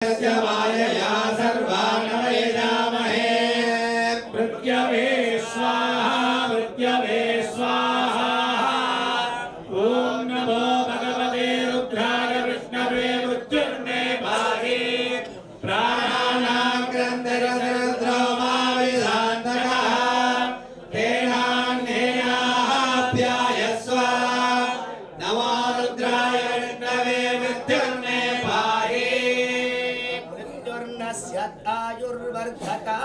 मायया सर्वान् वैदामहे मृत्यवे स्वाहा ॐ नमो भगवते रुद्राय विष्णवे मृत्युर्ने पाहि प्राणानां ग्रन्थरसरुद्रोमाविदान्तकः तेनान्येनाप्यायस्व नमो रुद्राय विष्णवे मृत्युर्ने पाहि आयुर्वर्धका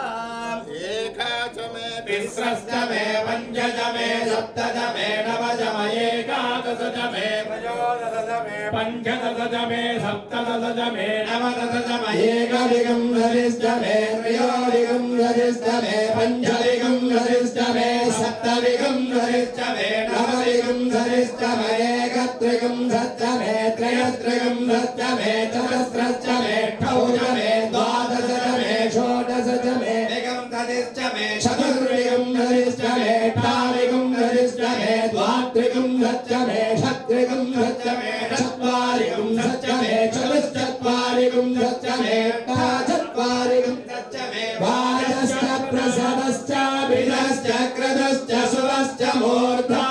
एकाचमे तिस्रश्चमे पञ्चचमे सप्तचमे नवचमे एकादशचमे त्रयोदशचमे पञ्चदशचमे सप्तदशचमे नवदशचमे एकविंशतिश्चमे त्रयोविंशतिश्चमे पञ्चविंशतिश्चमे सप्तविंशतिश्चमे नवविंशतिश्चमे एकत्रिंशच्चमे त्रयत्रिंशच्चमे चतुस्रश्चमे अष्टौचमे द्वादशचमे षोडशचमे विंशतिश्चमे चतुर्विंशतिश्चमे अष्टाविंशतिश्चमे द्वात्रिंशच्चमे षट्त्रिंशच्चमे चत्वारिंशच्चमे चतुश्चत्वारिंशच्चमे अष्टाचत्वारिंशच्चमे द्वादश्च प्रसवश्च बीजश्च क्रतुश्च शुभश्च मूर्धा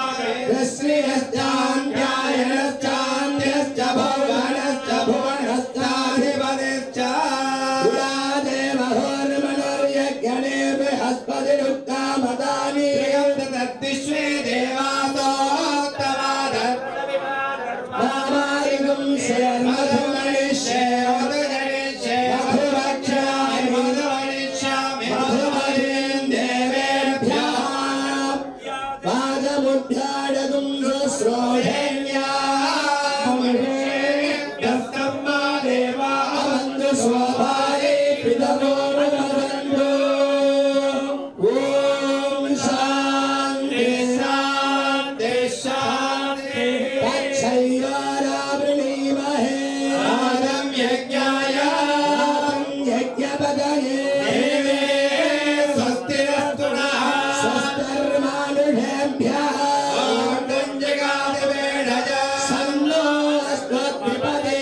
श्रियश्चान्यायनश्चान्यश्च भुवनश्च भुवनश्चाधिपतिश्च उरादेवहोर्मनुर्यज्ञने बृहस्पतिरुक्तामदानि तद्विश्वे देवास्तोत्तमादमारिगुं श्रीर्मधुमनिष्ये मधुजनिष्ये मधुभक्षामि मधुमनिष्यामि मधुमनीं देवेभ्यः पादमुद्घाटकं शुश्रूषेण्यामृतस्तम्मा देवा अवन्तु स्वभारे पितरो वदन्तु ॐ शान्ति शान्ति शान्ति तच्छैवारावृणीमहे आदं यज्ञाय यज्ञपदये देवे स्वस्तिरस्तु नः स्वस्तिर्मानुषेभ्यः सन्नो अस्मद्विपदे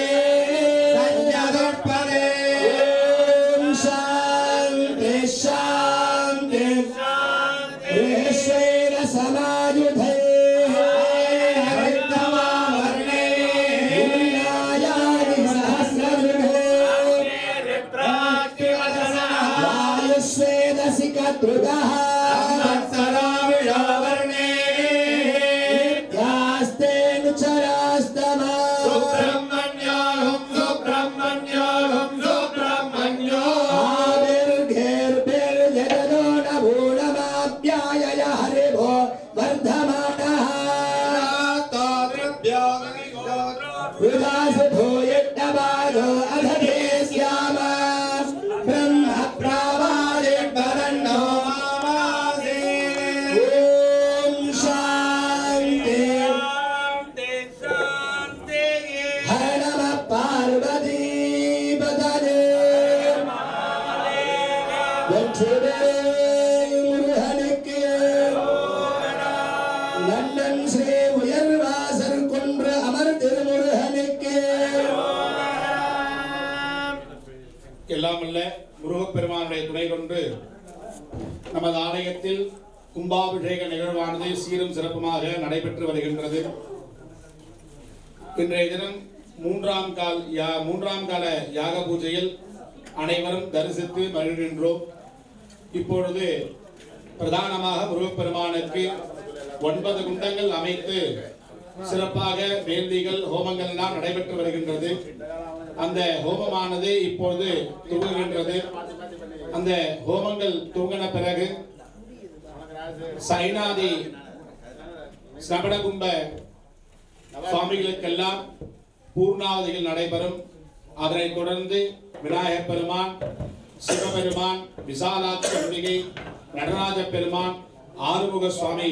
संयदुष्पदे ॐ शान्ति शान्ति ऋषेण समायुधे हरितमावर्णे गुणायानि सहस्रदृढे वायुस्वेदसि कद्रुतः चरास्तमा सुब्रह्मण्यो आविर्घेर्भिर्जगदो नभूनमाप्यायय हरिभो वर्धमानः हृदासुभो यज्ञवादो अधते स्याम ब्रह्म प्रावादिर्भरन्नो मामासे ॐ शान्ति पार्वती बदले लंडन श्री उयर्वासर कुंड्र अमर திருமுருகனுக்கு எல்லாம் அல்ல முருகப்பெருமானுடைய துணை கொண்டு நமது ஆலயத்தில் கும்பாபிஷேக நிகழ்வானது சீரும் சிறப்புமாக நடைபெற்று வருகின்றது. இன்றைய தினம் மூன்றாம் கால யாக பூஜையில் அனைவரும் தரிசித்து மகிழ்கின்றோம். இப்பொழுது பிரதானமாக முருகப்பெருமானுக்கு 9 குண்டங்கள் அமைத்து சிறப்பாக வேள்விகள் ஹோமங்கள் எல்லாம் நடைபெற்று வருகின்றது. அந்த ஹோமமானது இப்பொழுது துவங்குகின்றது. அந்த ஹோமங்கள் துவங்கின பிறகு சைனாதி ஸ்ரவணகும்ப சுவாமிகளுக்கெல்லாம் பூர்ணாவதிகள் நடைபெறும். அதனைத் தொடர்ந்து விநாயகப் பெருமான், சிவபெருமான், விசாலாட்சி அம்பிகை, நடராஜ பெருமான், ஆறுமுக சுவாமி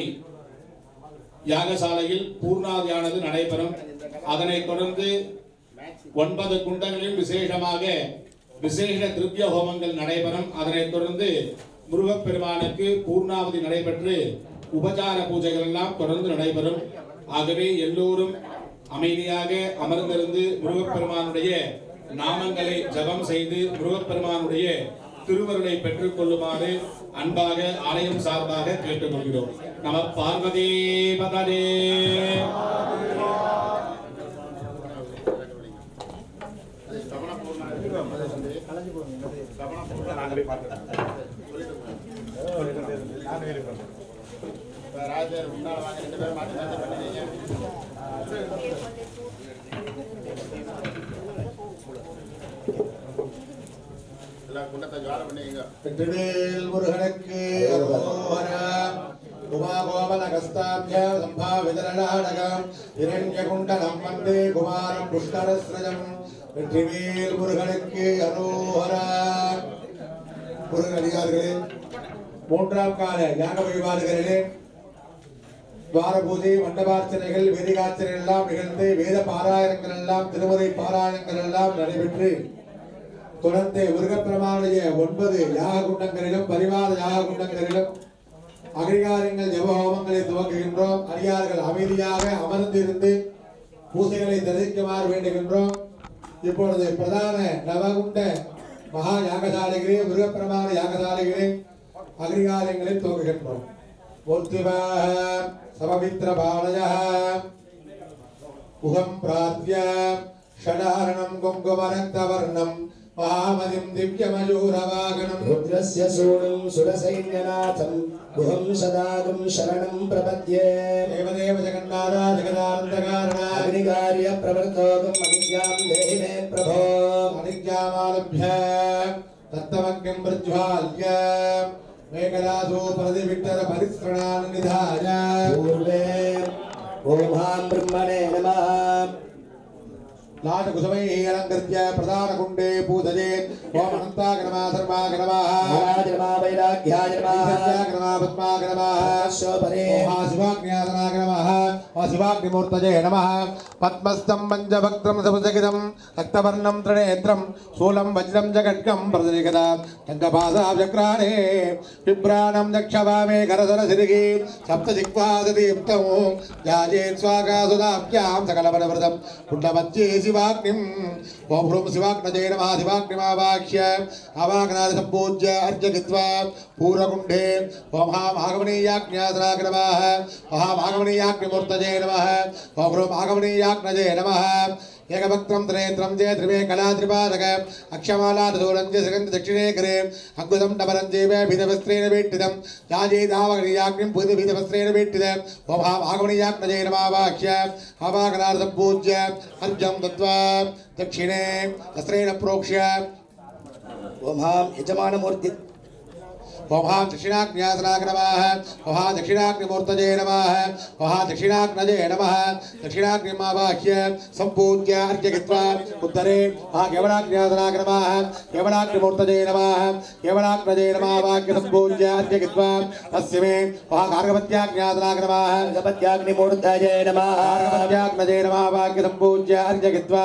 யாகசாலையில் பூர்ணாவதியானது நடைபெறும். அதனைத் தொடர்ந்து 9 குண்டங்களில் விசேஷமாக விசேஷ திரவிய ஹோமங்கள் நடைபெறும். அதனைத் தொடர்ந்து முருகப்பெருமானுக்கு பூர்ணாவதி நடைபெற்று உபசார பூஜைகள் எல்லாம் தொடர்ந்து நடைபெறும். ஆகவே எல்லோரும் அமைதியாக அமர்ந்திருந்து முருகப்பெருமானுடைய நாமங்களை ஜபம் செய்து முருகப்பெருமானுடைய திருவருளை பெற்றுக் கொள்ளுமாறு அன்பாக ஆலயம் சார்பாக கேட்டுக்கொள்கிறோம். நம பார்வதி பதே. வெற்றிவேல் முருகனுக்கு அரோகரா. உமாகோபலகஸ்தாபிய சம்பாவிதரணாடகம் இரண்யகுண்டலம் வந்தே குமாரம் புஷ்கரஸ்ரஜம். வெற்றிவேல் முருகனுக்கு அரோகரா. முருகனடியார்களே, மூன்றாம் கால யாக வழிபாடுகளிலே துவார பூஜை, மண்டபார்ச்சனைகள், வேதிகார்ச்சனைகள் எல்லாம் நிகழ்ந்து வேத பாராயணங்கள் எல்லாம், திருமுறை பாராயணங்கள் எல்லாம் நடைபெற்று தொடர்ந்து முருகப்பெருமானுடைய 9 யாக குண்டங்களிலும் பரிவார யாக குண்டங்களிலும் அகிகாரங்கள் ஜபஹோமங்களை துவங்குகின்றோம். அடியார்கள் அமைதியாக அமர்ந்திருந்து பூசைகளை தரிசிக்குமாறு வேண்டுகின்றோம். இப்பொழுது பிரதான நவகுண்ட மகா யாகசாலைகளே, முருகப்பெருமான யாகசாலைகளே அகிகாரங்களை துவங்குகின்றோம். சமமித்ர பாலய முகம் பிரார்த்திய ஷடாரணம் குங்குமரக்தவர்ணம் महामदिं दिव्यमयूरवागणं रुद्रस्य सूनुं सुरसैन्यनाथं गुहं सदागं शरणं प्रपद्ये. देवदेव जगन्नाथा जगदानन्दकारणा अग्निकार्य प्रवर्तोकं अनित्यां देहि मे प्रभो. अनित्यामालभ्य तत्तमग्निं प्रज्वाल्य मेघलासु प्रतिविट्टर परिस्रणान् निधाय पूर्वे ओम ब्रह्मणे नमः. लाटकुसुमैः अलङ्कृत्य प्रधानकुण्डे पूजयेत्. ओम अनन्ताय नमः, धर्माय नमः, महाराज नमः, वैराग्याय नमः, सत्याय नमः, पद्माय नमः, शोभने ओम शिवाग्न्यासनाय नमः, शिवाग्निमूर्तये नमः. पद्मस्तं पञ्चभक्त्रं सपुजगितं रक्तवर्णं त्रिनेत्रं शूलं वज्रं जगड्गं प्रदरिगदा चन्द्रपादाब्जक्राणे बिभ्राणं दक्षवामे करसरसिरिः सप्तजिह्वादीप्तं याजेत् स्वागासुदाभ्यां सकलपरवृतं कुण्डमध्ये शिवाग्निम्. ओम ह्रूं शिवाग्नजे नमः. शिवाग्निमावाक्ष्य आवाहनादि सम्पूज्य अर्घ्यकृत्वा पूर्वकुण्डे ओम महामागमनीयाग्न्यासनाय नमः, महामागमनीयाग्निमूर्तये नमः. ओम ह्रूं आगमनीयाग्नजे नमः. एकभक्त्रं त्रिनेत्रं जय त्रिवे कलात्रिपादक अक्षमालादूरं च सुगन्ध दक्षिणे करे अद्भुतं डबरं जैव भीतवस्त्रेण वेष्टितं याजेदावगणीयाग्निं भूतभीतवस्त्रेण वेष्टितं. ओम आगमनीयाग्नजे नमः. वाक्य आवाहनार्थं पूज्य अर्घ्यं दत्त्वा दक्षिणे वस्त्रेण प्रोक्ष्य ओम यजमानमूर्ति ओम दक्षिणाग्न्यासनाय नमः, ओम दक्षिणाग्निमूर्तये नमः, ओम दक्षिणाग्नजे नमः. दक्षिणाग्निमावाह्य सम्पूज्य अर्घ्यकृत्वा उत्तरे केवलाग्न्यासनाय नमः, केवलाग्निमूर्तये नमः, केवलाग्नजे नमः. वाक्य सम्पूज्य अर्घ्यकृत्वा पश्चिमे ओम गार्गपत्याग्न्यासनाय नमः, गार्गपत्याग्निमूर्तये नमः, गार्गपत्याग्नजे नमः. वाक्य सम्पूज्य अर्घ्यकृत्वा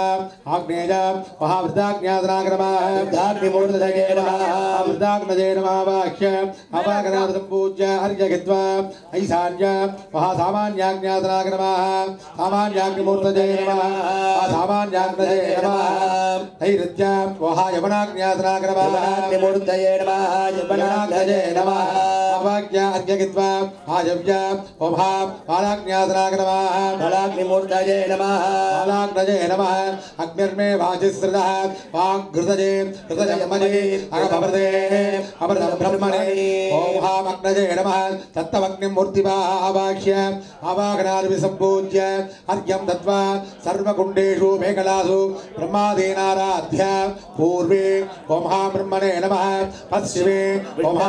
आग्नेय ओम वृद्धाग्न्यासनाय नमः, वृद्धाग्निमूर्तये नमः, वृद्धाग्नजे नमः. वाक्य अवागनादं पूज्य अर्घ्यकृत्वा ऐशान्य महासामान्याग्न्यासनाय नमः, सामान्याग्निमूर्तये नमः, सामान्याग्नजे नमः. नैऋत्य महायवनाग्न्यासनाय नमः, यवनाग्निमूर्तये नमः, यवनाग्नजे नमः. अवाक्य अर्घ्यकृत्वा आयव्य महालाग्न्यासनाय नमः, महालाग्निमूर्तये नमः, महालाग्नजे नमः. अग्निर्मे वाचिस्रदः वाग्घृतजे घृतजमने अगमवृते अमृतं ब्रह्मणे. ओम अग्नजे नमः. तत्तमग्निं मूर्तिवावाक्ष्य आवाहनादि सम्पूज्य अर्घ्यं दत्त्वा सर्वकुण्डेषु मेखलासु ब्रह्मादीनाराध्य पूर्वे ओम ब्रह्मणे नमः, पश्चिमे ओम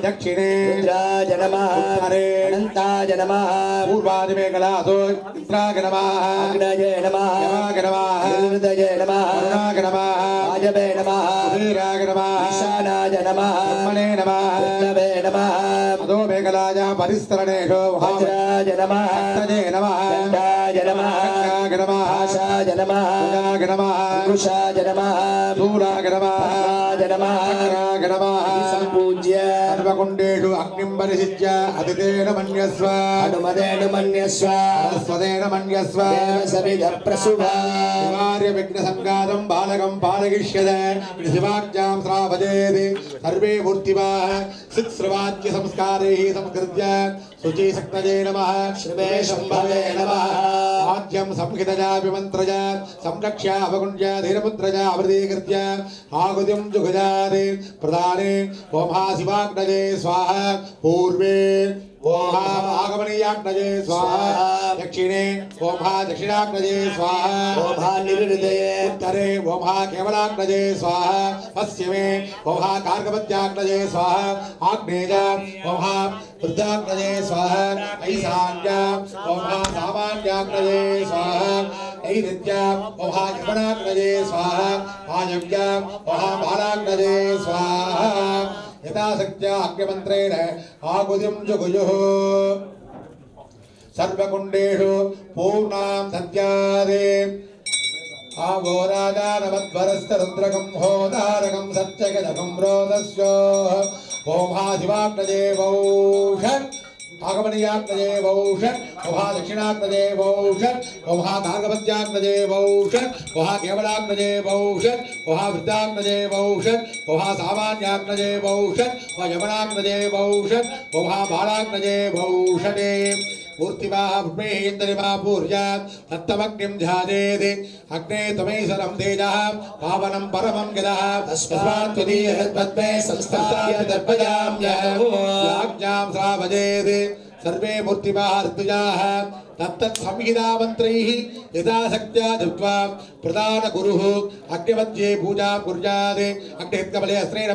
दक्षिणे रुद्राय नमः, उत्तरे अनन्ताय नमः, पूर्वादिमेखलासु इंद्राय नमः, अग्नये नमः, यमाय नमः, हृदये नमः, वरुणाय नमः, वायवे नमः, वीराय नमः, ईशानाय नमः, ब्रह्मणे नमः, विष्णवे नमः. अधो मेघलाय परिस्तरणेषु वज्राय नमः, तजे नमः, दण्डाय नमः, गङ्गाय नमः, आशाय नमः, गङ्गाय नमः, अंकुशाय नमः, शूलाय नमः, पद्माय नमः, चक्राय नमः. सम्पूज्य सर्वकुण्डेषु अग्निं परिषिच्य अदितेन मन्यस्व, अनुमदेन मन्यस्व, सरस्वतेन मन्यस्व, देवसविधः प्रसुभा. कार्य विघ्न संगादं बालकं पालयिष्यते शिवाज्ञां श्रावयेत् सर्वे मूर्तिवाः सित्स्रवाच्य संस्कारैः संकृत्य शुचि शक्तये नमः श्रीवे शम्भवे नमः आद्यं संहितया विमन्त्रय संरक्ष्य अवगुण्य धीरमुद्रया आवृतीकृत्य आहुतिं जुहुयात् प्रदाने ओम शिवाग्नये स्वाहा पूर्वे ओम आगमनीयाग्नये स्वाहा दक्षिणे ओम दक्षिणाग्नये स्वाहा ओम निरुदये उत्तरे ओम केवलाग्नये स्वाहा पश्चिमे ओम कार्गवत्याग्नये स्वाहा आग्नेय ओम वृद्धाग्नये स्वाहा ऐशान्य ओम सामान्याग्नये स्वाहा ऐदित्य ओम यमनाग्नये स्वाहा वायव्य ओम बालाग्नये स्वाहा यथाशक्त्या अग्निमन्त्रेण आहुतिं जुहुयुः सर्वकुण्डेषु पूर्णां सत्यादे आघोराजानवद्वरस्तरुद्रकं होदारकं सत्यगदकं रोदस्यो ओम शिवाग्नये वौष आगमनीयाग्नये वौष ओहा दक्षिणाग्नये वौष ओहा भागवत्याग्नये वौष ओहा केवलाग्नये वौष ओहा वृद्धाग्नये वौष ओहा सामान्याग्नये वौष ओहा यमनाग्नये वौष ओहा बालाग्नये वौषते मूर्तिवाह ब्रह्मेन्द्रिमा पूर्या तत्तमग्निं ध्यायेत् अग्ने तमैसरं तेजः पावनं परमं गदः तस्मात् त्वदीयपद्मे संस्थाय दर्पयाम्यज्ञां श्रावयेत् सर्वे मूर्तिवाह ऋतुजाः तत्तत् संहितामन्त्रैः यथाशक्त्या जप्त्वा प्रधान गुरुः अग्निमध्ये पूजां कुर्यात् अग्निकमले अस्त्रेण